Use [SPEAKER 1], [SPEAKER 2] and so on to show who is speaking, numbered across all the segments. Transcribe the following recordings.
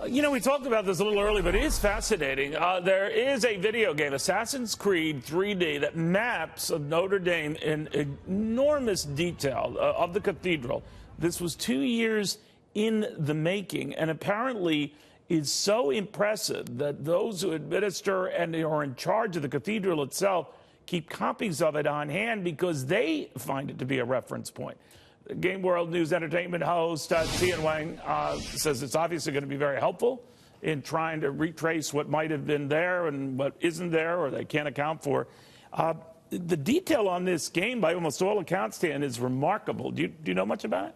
[SPEAKER 1] You know, we talked about this a little early, but it is fascinating. There is a video game, Assassin's Creed 3D, that maps of Notre Dame in enormous detail of the cathedral. This was 2 years in the making, and apparently is so impressive that those who administer and are in charge of the cathedral itself keep copies of it on hand because they find it to be a reference point. Game World News Entertainment host Tian Wang says it's obviously going to be very helpful in trying to retrace what might have been there and what isn't there or they can't account for. The detail on this game, by almost all accounts, Tian, is remarkable. Do you know much about it?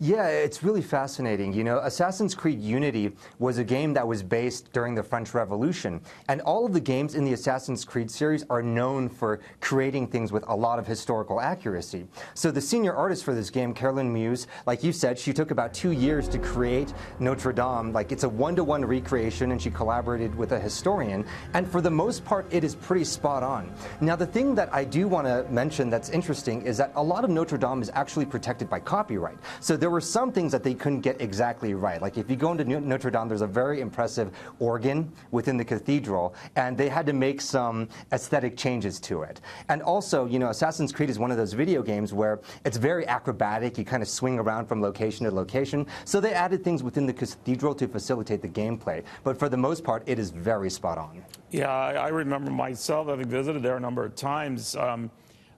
[SPEAKER 2] Yeah, it's really fascinating. You know, Assassin's Creed Unity was a game that was based during the French Revolution. And all of the games in the Assassin's Creed series are known for creating things with a lot of historical accuracy. So the senior artist for this game, Carolyn Muse, like you said, she took about 2 years to create Notre Dame. Like, it's a one-to-one recreation, and she collaborated with a historian. And for the most part, it is pretty spot on. Now, the thing that I do want to mention that's interesting is that a lot of Notre Dame is actually protected by copyright. So there were some things that they couldn't get exactly right. Like if you go into Notre Dame, there's a very impressive organ within the cathedral, and they had to make some aesthetic changes to it. And also, you know, Assassin's Creed is one of those video games where it's very acrobatic. You kind of swing around from location to location. So they added things within the cathedral to facilitate the gameplay. But for the most part, it is very spot on.
[SPEAKER 1] Yeah, I remember myself having visited there a number of times.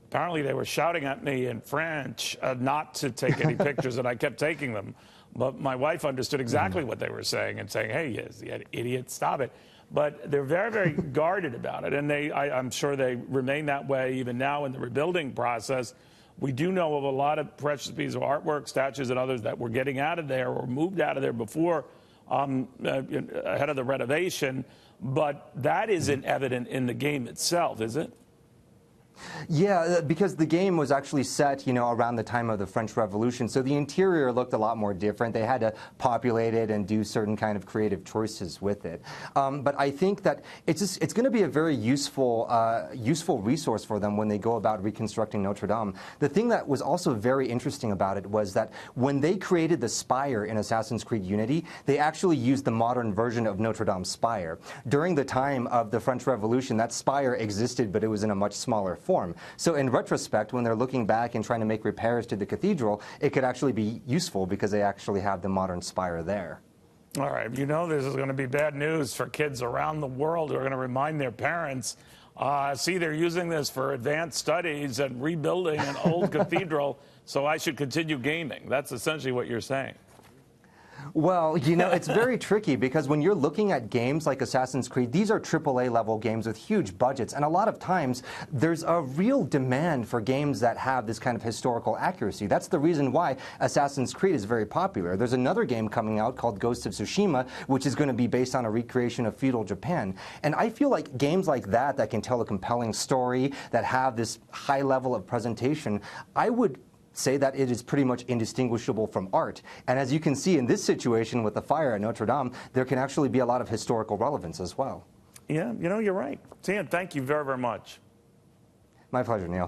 [SPEAKER 1] Apparently, they were shouting at me in French not to take any pictures, and I kept taking them. But my wife understood exactly what they were saying and saying, hey, you idiot, stop it. But they're very, very guarded about it, and I'm sure they remain that way even now in the rebuilding process. We do know of a lot of precious pieces of artwork, statues, and others that were getting out of there or moved out of there before ahead of the renovation, but that isn't evident in the game itself, is it?
[SPEAKER 2] Yeah, because the game was actually set, you know, around the time of the French Revolution, so the interior looked a lot more different. They had to populate it and do certain kind of creative choices with it. But I think that it's going to be a very useful resource for them when they go about reconstructing Notre Dame. The thing that was also very interesting about it was that when they created the spire in Assassin's Creed Unity, they actually used the modern version of Notre Dame's spire. During the time of the French Revolution, that spire existed, but it was in a much smaller form. So in retrospect, when they're looking back and trying to make repairs to the cathedral, it could actually be useful because they actually have the modern spire there.
[SPEAKER 1] All right. You know this is going to be bad news for kids around the world who are going to remind their parents, see, they're using this for advanced studies and rebuilding an old cathedral, so I should continue gaming. That's essentially what you're saying.
[SPEAKER 2] Well, you know, it's very tricky because when you're looking at games like Assassin's Creed, these are AAA level games with huge budgets, and a lot of times there's a real demand for games that have this kind of historical accuracy. That's the reason why Assassin's Creed is very popular. There's another game coming out called Ghost of Tsushima, which is going to be based on a recreation of feudal Japan. And I feel like games like that can tell a compelling story, that have this high level of presentation, I would say that it is pretty much indistinguishable from art. And as you can see in this situation with the fire at Notre Dame, there can actually be a lot of historical relevance as well.
[SPEAKER 1] Yeah, you know, you're right. Tian, thank you very, very much.
[SPEAKER 2] My pleasure, Neil.